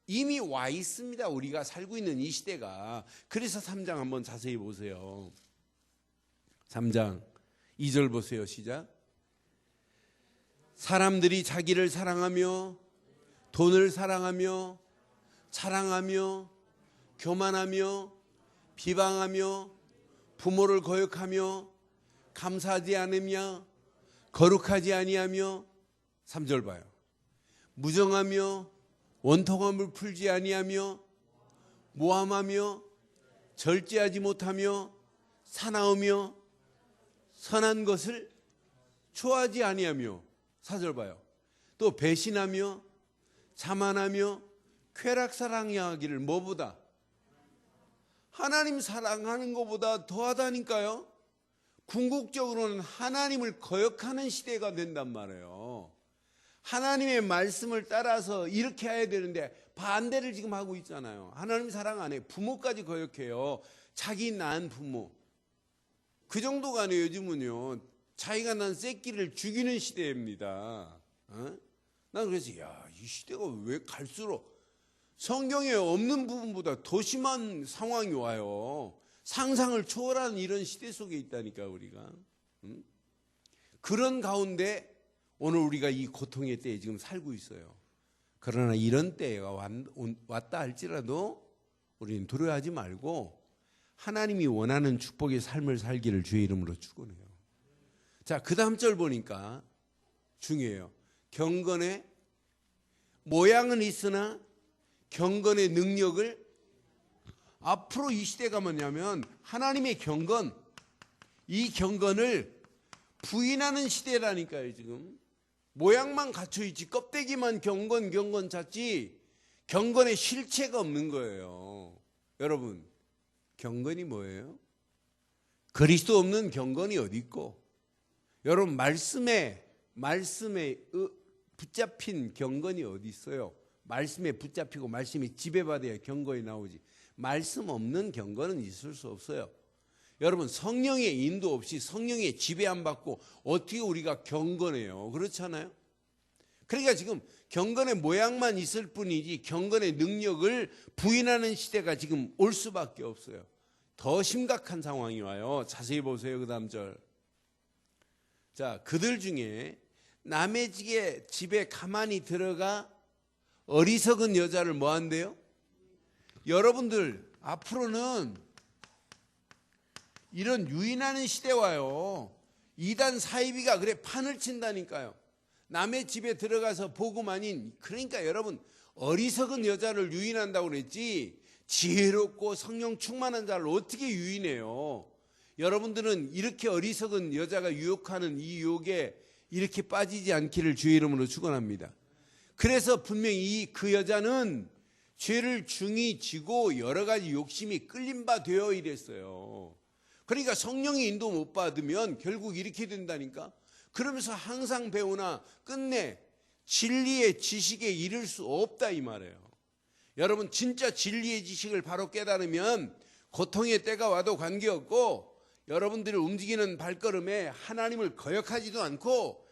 이미 와 있습니다. 우리가 살고 있는 이 시대가. 그래서 3장 한번 자세히 보세요. 3장 2절 보세요. 시작. 사람들이 자기를 사랑하며 돈을 사랑하며 자랑하며 교만하며 비방하며 부모를 거역하며 감사하지 않으며 거룩하지 아니하며 3절 봐요. 무정하며 원통함을 풀지 아니하며 모함하며 절제하지 못하며 사나우며 선한 것을 좋아하지 아니하며 4절 봐요. 또 배신하며 자만하며 쾌락사랑하기를 뭐보다? 하나님 사랑하는 것보다 더하다니까요. 궁극적으로는 하나님을 거역하는 시대가 된단 말이에요. 하나님의 말씀을 따라서 이렇게 해야 되는데 반대를 지금 하고 있잖아요. 하나님 사랑 안 해요. 부모까지 거역해요. 자기 낳은 부모. 그 정도가 아니에요. 요즘은요. 자기가 난 새끼를 죽이는 시대입니다. 난 그래서 이 시대가 왜 갈수록 성경에 없는 부분보다 더 심한 상황이 와요. 상상을 초월하는 이런 시대 속에 있다니까 우리가. 그런 가운데 오늘 우리가 이 고통의 때에 지금 살고 있어요. 그러나 이런 때가 왔다 할지라도 우리는 두려워하지 말고 하나님이 원하는 축복의 삶을 살기를 주의 이름으로 축원해요. 자, 그 다음 절 보니까 중요해요. 경건의 모양은 있으나 경건의 능력을 앞으로 이 시대가 뭐냐면 하나님의 경건, 이 경건을 부인하는 시대라니까요. 지금 모양만 갖춰있지 껍데기만 경건 찾지 경건의 실체가 없는 거예요. 여러분, 경건이 뭐예요? 그리스도 없는 경건이 어디 있고, 여러분 말씀에 붙잡힌 경건이 어디 있어요? 말씀에 붙잡히고 말씀이 지배받아야 경건이 나오지. 말씀 없는 경건은 있을 수 없어요. 여러분, 성령의 인도 없이 성령의 지배 안 받고 어떻게 우리가 경건해요? 그렇잖아요. 그러니까 지금 경건의 모양만 있을 뿐이지 경건의 능력을 부인하는 시대가 지금 올 수밖에 없어요. 더 심각한 상황이 와요. 자세히 보세요. 그 다음 절. 자, 그들 중에 남의 집에 가만히 들어가 어리석은 여자를 뭐 한대요? 여러분들 앞으로는 이런 유인하는 시대 와요. 이단 사이비가 그래 판을 친다니까요. 남의 집에 들어가서 복음 아닌, 그러니까 여러분 어리석은 여자를 유인한다고 그랬지 지혜롭고 성령 충만한 자를 어떻게 유인해요? 여러분들은 이렇게 어리석은 여자가 유혹하는 이 유혹에 이렇게 빠지지 않기를 주의 이름으로 축원합니다. 그래서 분명히 그 여자는 죄를 중히 지고 여러 가지 욕심이 끌린 바 되어 이랬어요. 그러니까 성령의 인도 못 받으면 결국 이렇게 된다니까. 그러면서 항상 배우나 끝내 진리의 지식에 이를 수 없다 이 말이에요. 여러분, 진짜 진리의 지식을 바로 깨달으면 고통의 때가 와도 관계없고 여러분들이 움직이는 발걸음에 하나님을 거역하지도 않고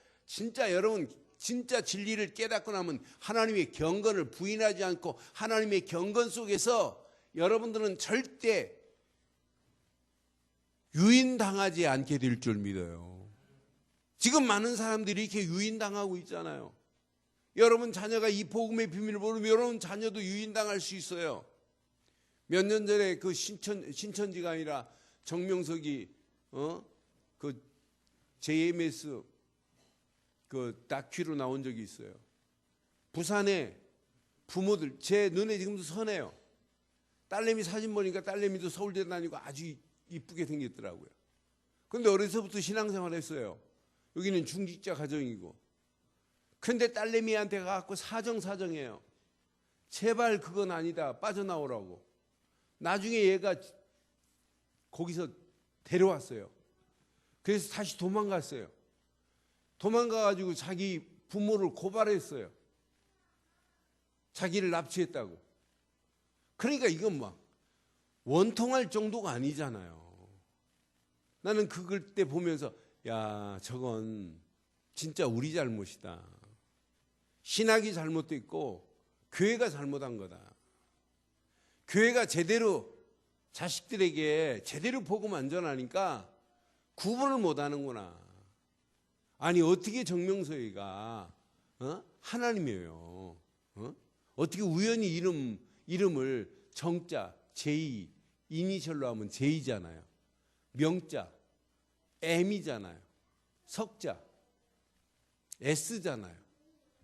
여러분 진짜 진리를 깨닫고 나면 하나님의 경건을 부인하지 않고 하나님의 경건 속에서 여러분들은 절대 유인당하지 않게 될 줄 믿어요. 지금 많은 사람들이 이렇게 유인당하고 있잖아요. 여러분 자녀가 이 복음의 비밀을 모르면 여러분 자녀도 유인당할 수 있어요. 몇 년 전에 그 신천지가 아니라 정명석이 그 JMS 그 다큐로 나온 적이 있어요. 부산에 부모들, 제 눈에 지금도 선해요. 딸내미 사진 보니까 딸내미도 서울대 다니고 아주 이쁘게 생겼더라고요. 그런데 어려서부터 신앙생활 했어요. 여기는 중직자 가정이고. 그런데 딸내미한테 가서 사정해요. 제발 그건 아니다. 빠져나오라고. 나중에 얘가 거기서 데려왔어요. 그래서 다시 도망갔어요. 도망가가지고 자기 부모를 고발했어요. 자기를 납치했다고. 그러니까 이건 막 원통할 정도가 아니잖아요. 나는 그걸 때 보면서 야, 저건 진짜 우리 잘못이다. 신학이 잘못됐고 교회가 잘못한 거다. 교회가 제대로 자식들에게 제대로 복음 안 전하니까 구분을 못하는구나. 아니 어떻게 정명석이가 하나님이에요? 어떻게 우연히 이름을 정자 J 이니셜로 하면 J잖아요. 명자 M이잖아요. 석자 S잖아요.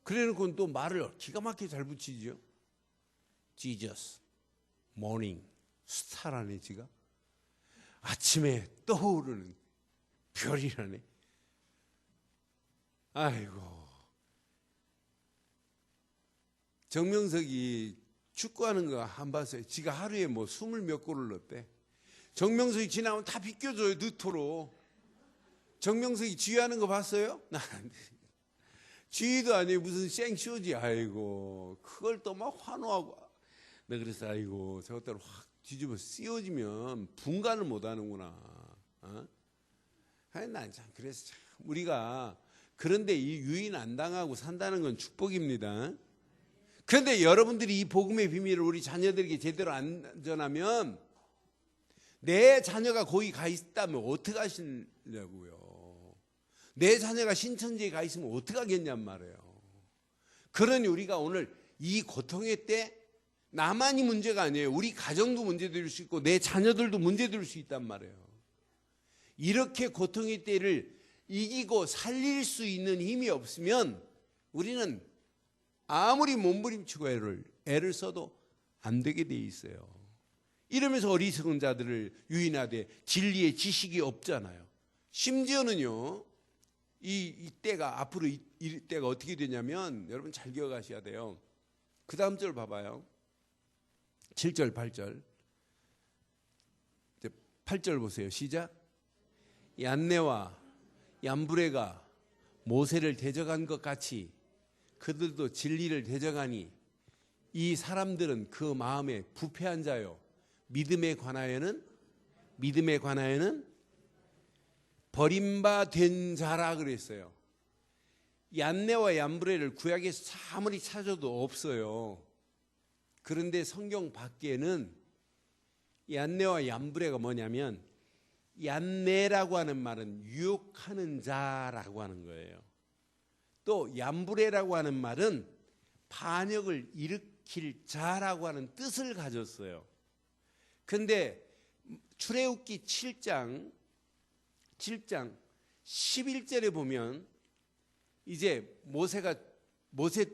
그래놓고 또 말을 기가 막히게 잘 붙이죠. Jesus, morning, 스타라네 지가. 아침에 떠오르는 별이라네. 아이고. 정명석이 축구하는 거 안 봤어요. 지가 하루에 뭐 20몇 골을 넣었대. 정명석이 지나면 다 비껴줘요. 늦토록. 정명석이 지휘하는 거 봤어요? 지휘도 아니에요. 무슨 생쇼지. 아이고 그걸 또 막 환호하고. 내가 그래서 아이고 저것대로 확 뒤집어 씌워지면 분간을 못하는구나. 아니 난 참 그래서 참 우리가 그런데 이 유인 안 당하고 산다는 건 축복입니다. 그런데 여러분들이 이 복음의 비밀을 우리 자녀들에게 제대로 안 전하면 내 자녀가 거기 가 있다면 어떻게 하시려고요? 내 자녀가 신천지에 가 있으면 어떻게 하겠냔 말이에요. 그러니 우리가 오늘 이 고통의 때 나만이 문제가 아니에요. 우리 가정도 문제될 수 있고 내 자녀들도 문제될 수 있단 말이에요. 이렇게 고통의 때를 이기고 살릴 수 있는 힘이 없으면 우리는 아무리 몸부림치고 애를 써도 안 되게 돼 있어요. 이러면서 어리석은 자들을 유인하되 진리의 지식이 없잖아요. 심지어는요, 이 때가 앞으로 이 때가 어떻게 되냐면 여러분 잘 기억하셔야 돼요. 그 다음 절 봐봐요. 7절, 8절. 8절 보세요. 시작. 얀네와 얀브레가 모세를 대적한 것 같이 그들도 진리를 대적하니 이 사람들은 그 마음에 부패한 자요. 믿음에 관하여는 버림받은 자라 그랬어요. 얀네와 얀브레를 구약에서 아무리 찾아도 없어요. 그런데 성경 밖에는 얀네와 얀브레가 뭐냐면 얀네라고 하는 말은 유혹하는 자라고 하는 거예요. 또 얀브레라고 하는 말은 반역을 일으킬 자라고 하는 뜻을 가졌어요. 그런데 출애굽기 7장 11절에 보면 이제 모세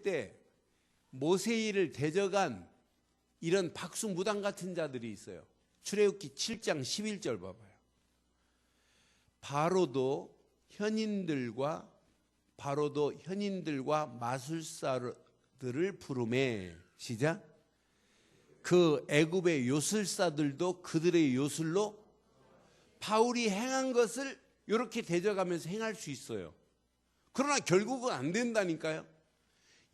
때 모세를 대적한 이런 박수무당 같은 자들이 있어요. 출애굽기 7장 11절 봐봐요. 바로도 현인들과 마술사들을 부르매 시작. 그 애굽의 요술사들도 그들의 요술로 바울이 행한 것을 이렇게 대적하면서 행할 수 있어요. 그러나 결국은 안 된다니까요.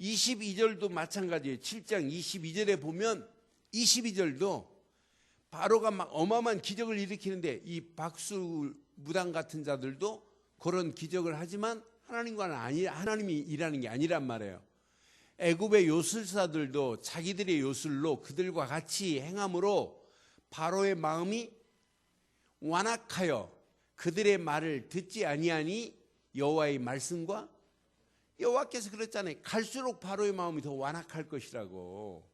22절도 마찬가지예요. 7장 22절에 보면 22절도 바로가 막 어마어마한 기적을 일으키는데 이 박수무당 같은 자들도 그런 기적을 하지만 하나님이 일하는 게 아니란 말이에요. 애굽의 요술사들도 자기들의 요술로 그들과 같이 행함으로 바로의 마음이 완악하여 그들의 말을 듣지 아니하니 여호와의 말씀과 여호와께서 그랬잖아요. 갈수록 바로의 마음이 더 완악할 것이라고.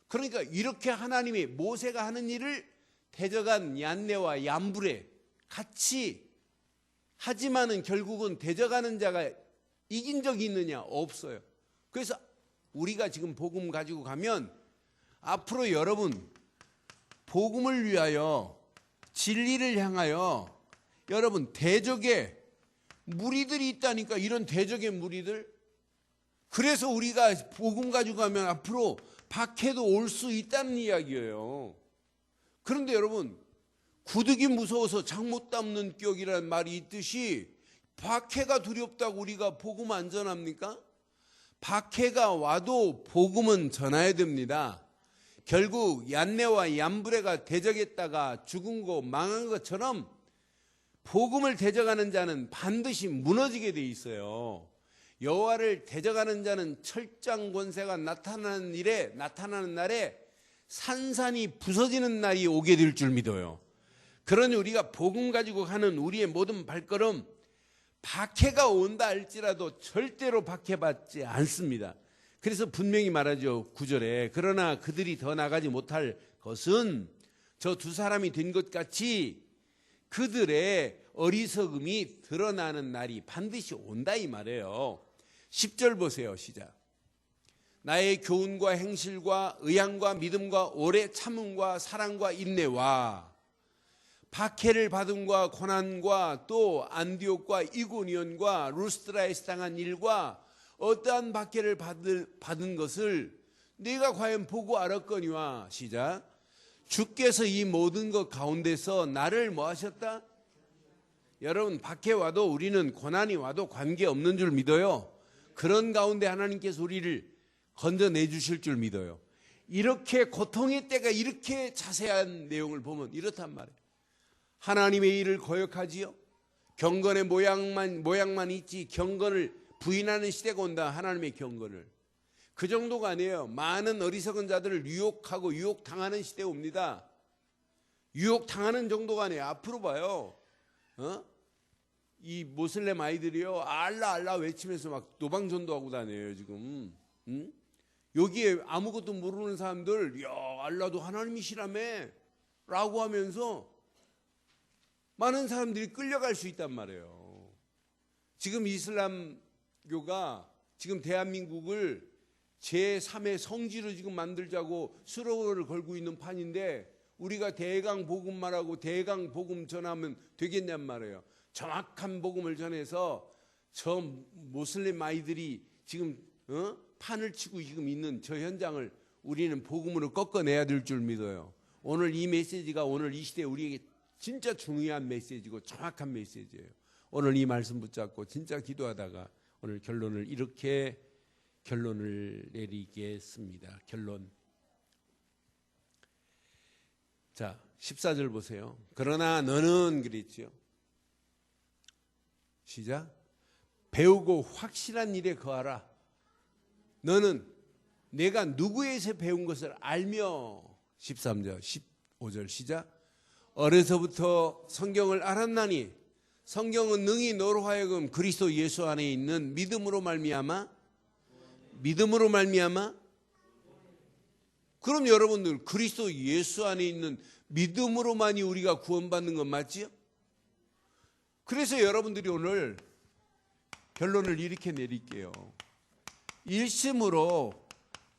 그러니까 이렇게 하나님이 모세가 하는 일을 대적한 얀네와 얀브레 같이 하지만은 결국은 대적하는 자가 이긴 적이 있느냐? 없어요. 그래서 우리가 지금 복음 가지고 가면 앞으로 여러분 복음을 위하여 진리를 향하여 여러분 대적의 무리들이 있다니까. 이런 대적의 무리들. 그래서 우리가 복음 가지고 가면 앞으로 박해도 올 수 있다는 이야기예요. 그런데 여러분 구득이 무서워서 장 못 담는 격이라는 말이 있듯이 박해가 두렵다고 우리가 복음 안 전합니까? 박해가 와도 복음은 전해야 됩니다. 결국 얀네와 얀브레가 대적했다가 죽은 거 망한 것처럼 복음을 대적하는 자는 반드시 무너지게 돼 있어요. 여호와를 대적하는 자는 철장 권세가 나타나는 날에 산산이 부서지는 날이 오게 될 줄 믿어요. 그러니 우리가 복음 가지고 가는 우리의 모든 발걸음, 박해가 온다 할지라도 절대로 박해받지 않습니다. 그래서 분명히 말하죠. 9절에 그러나 그들이 더 나가지 못할 것은 저 두 사람이 된 것 같이 그들의 어리석음이 드러나는 날이 반드시 온다 이 말이에요. 10절 보세요. 시작. 나의 교훈과 행실과 의향과 믿음과 오래 참음과 사랑과 인내와 박해를 받음과 고난과 또 안디옥과 이고니온과 루스드라에서 당한 일과 어떠한 박해를 받은 것을 네가 과연 보고 알았거니와. 시작. 주께서 이 모든 것 가운데서 나를 뭐 하셨다? 여러분, 박해 와도 우리는 고난이 와도 관계없는 줄 믿어요. 그런 가운데 하나님께서 우리를 건져내 주실 줄 믿어요. 이렇게 고통의 때가 이렇게 자세한 내용을 보면 이렇단 말이에요. 하나님의 일을 거역하지요. 경건의 모양만 있지 경건을 부인하는 시대가 온다. 하나님의 경건을. 그 정도가 아니에요. 많은 어리석은 자들을 유혹하고 유혹당하는 시대가 옵니다. 유혹당하는 정도가 아니에요. 앞으로 봐요. 이 모슬렘 아이들이요, 알라 알라 외치면서 막 노방전도하고 다녀요 지금. 여기에 아무것도 모르는 사람들, 야 알라도 하나님이시라며 라고 하면서 많은 사람들이 끌려갈 수 있단 말이에요. 지금 이슬람교가 지금 대한민국을 제3의 성지로 지금 만들자고 슬로건을 걸고 있는 판인데, 우리가 대강 복음만 하고 대강 복음 전하면 되겠냔 말이에요. 정확한 복음을 전해서 저 모슬렘 아이들이 지금 판을 치고 지금 있는 저 현장을 우리는 복음으로 꺾어내야 될 줄 믿어요. 오늘 이 메시지가 오늘 이 시대에 우리에게 진짜 중요한 메시지고 정확한 메시지예요. 오늘 이 말씀 붙잡고 진짜 기도하다가 오늘 결론을 내리겠습니다. 결론. 자, 14절 보세요. 그러나 너는 그랬죠. 시작. 배우고 확실한 일에 거하라. 너는 내가 누구에서 배운 것을 알며. 13절, 15절 시작. 어려서부터 성경을 알았나니 성경은 능히 너로 하여금 그리스도 예수 안에 있는 믿음으로 말미암아. 그럼 여러분들 그리스도 예수 안에 있는 믿음으로만이 우리가 구원받는 건 맞지요? 그래서 여러분들이 오늘 결론을 이렇게 내릴게요. 일심으로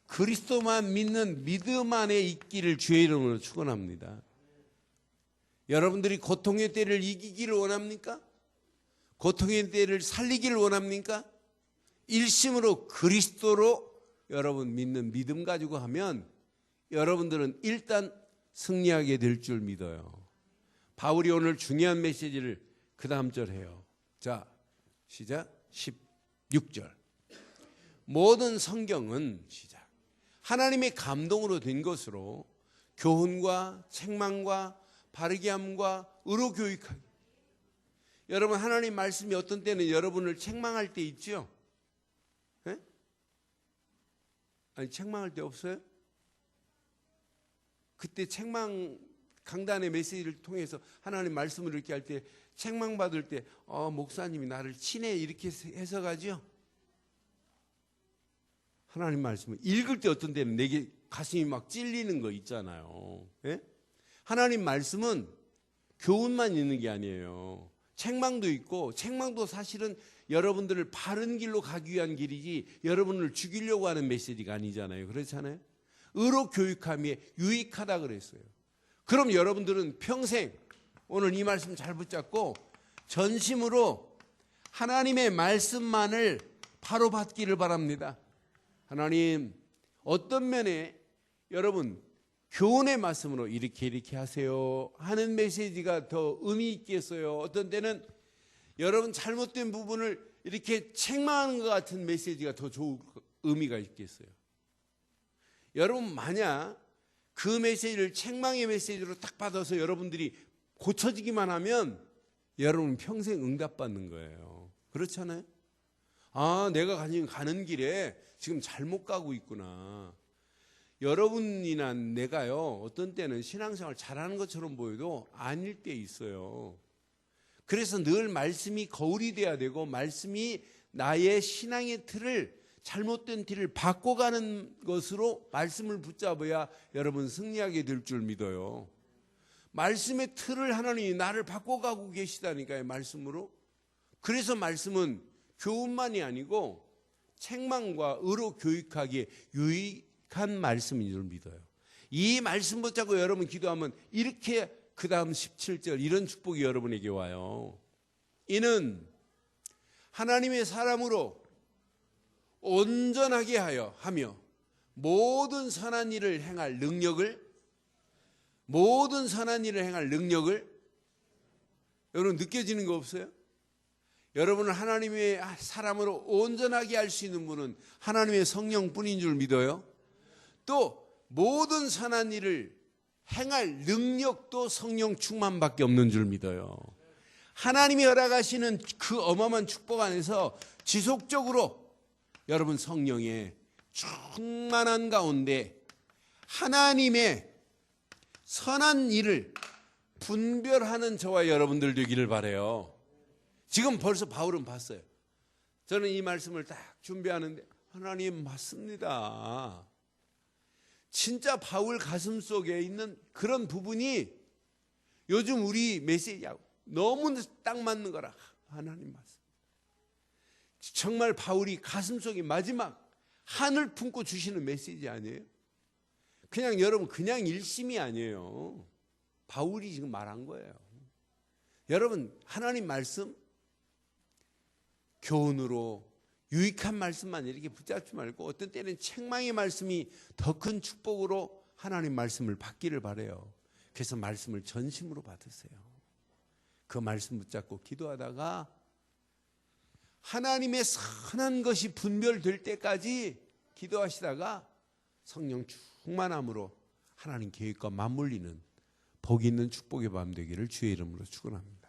그리스도만 믿는 믿음 안에 있기를 주의 이름으로 축원합니다. 여러분들이 고통의 때를 이기기를 원합니까? 고통의 때를 살리기를 원합니까? 일심으로 그리스도로 여러분 믿는 믿음 가지고 하면 여러분들은 일단 승리하게 될 줄 믿어요. 바울이 오늘 중요한 메시지를 그 다음 절 해요. 자, 시작. 16절. 모든 성경은 시작. 하나님의 감동으로 된 것으로 교훈과 책망과 바르게 함과 의로 교육하기. 여러분, 하나님 말씀이 어떤 때는 여러분을 책망할 때 있죠? 네? 아니, 책망할 때 없어요? 그때 책망 강단의 메시지를 통해서 하나님 말씀을 이렇게 할 때 책망받을 때 목사님이 나를 치네 이렇게 해석하죠. 하나님 말씀을 읽을 때 어떤 때는 내게 가슴이 막 찔리는 거 있잖아요. 예? 하나님 말씀은 교훈만 있는 게 아니에요. 책망도 있고, 책망도 사실은 여러분들을 바른 길로 가기 위한 길이지 여러분을 죽이려고 하는 메시지가 아니잖아요. 그렇잖아요. 의로 교육함이 유익하다 그랬어요. 그럼 여러분들은 평생 오늘 이 말씀 잘 붙잡고 전심으로 하나님의 말씀만을 바로 받기를 바랍니다. 하나님, 어떤 면에 여러분 교훈의 말씀으로 이렇게 하세요 하는 메시지가 더 의미 있겠어요? 어떤 때는 여러분 잘못된 부분을 이렇게 책망하는 것 같은 메시지가 더 좋은 의미가 있겠어요? 여러분 만약 그 메시지를 책망의 메시지로 딱 받아서 여러분들이 고쳐지기만 하면 여러분 평생 응답받는 거예요. 그렇잖아요? 아, 내가 가는 길에 지금 잘못 가고 있구나. 여러분이나 내가요, 어떤 때는 신앙생활 잘하는 것처럼 보여도 아닐 때 있어요. 그래서 늘 말씀이 거울이 돼야 되고, 말씀이 나의 신앙의 틀을, 잘못된 틀을 바꿔가는 것으로 말씀을 붙잡아야 여러분 승리하게 될 줄 믿어요. 말씀의 틀을 하나님이 나를 바꿔가고 계시다니까요, 말씀으로. 그래서 말씀은 교훈만이 아니고 책망과 의로 교육하기에 유익한 말씀인 줄 믿어요. 이 말씀 붙잡고 여러분 기도하면 이렇게 그 다음 17절 이런 축복이 여러분에게 와요. 이는 하나님의 사람으로 온전하게 하며 모든 선한 일을 행할 능력을 여러분 느껴지는 거 없어요? 여러분은 하나님의 사람으로 온전하게 할 수 있는 분은 하나님의 성령뿐인 줄 믿어요. 또 모든 선한 일을 행할 능력도 성령 충만밖에 없는 줄 믿어요. 하나님이 허락하시는 그 어마어마한 축복 안에서 지속적으로 여러분 성령의 충만한 가운데 하나님의 선한 일을 분별하는 저와 여러분들 되기를 바라요. 지금 벌써 바울은 봤어요. 저는 이 말씀을 딱 준비하는데 하나님 맞습니다. 진짜 바울 가슴 속에 있는 그런 부분이 요즘 우리 메시지하고 너무 딱 맞는 거라. 하나님 맞습니다. 정말 바울이 가슴 속에 마지막 한을 품고 주시는 메시지 아니에요? 그냥 여러분 그냥 일심이 아니에요. 바울이 지금 말한 거예요. 여러분 하나님 말씀 교훈으로 유익한 말씀만 이렇게 붙잡지 말고 어떤 때는 책망의 말씀이 더 큰 축복으로 하나님 말씀을 받기를 바라요. 그래서 말씀을 전심으로 받으세요. 그 말씀 붙잡고 기도하다가 하나님의 선한 것이 분별될 때까지 기도하시다가 성령 충만함으로 하나님 계획과 맞물리는 복 있는 축복의 밤 되기를 주의 이름으로 축원합니다.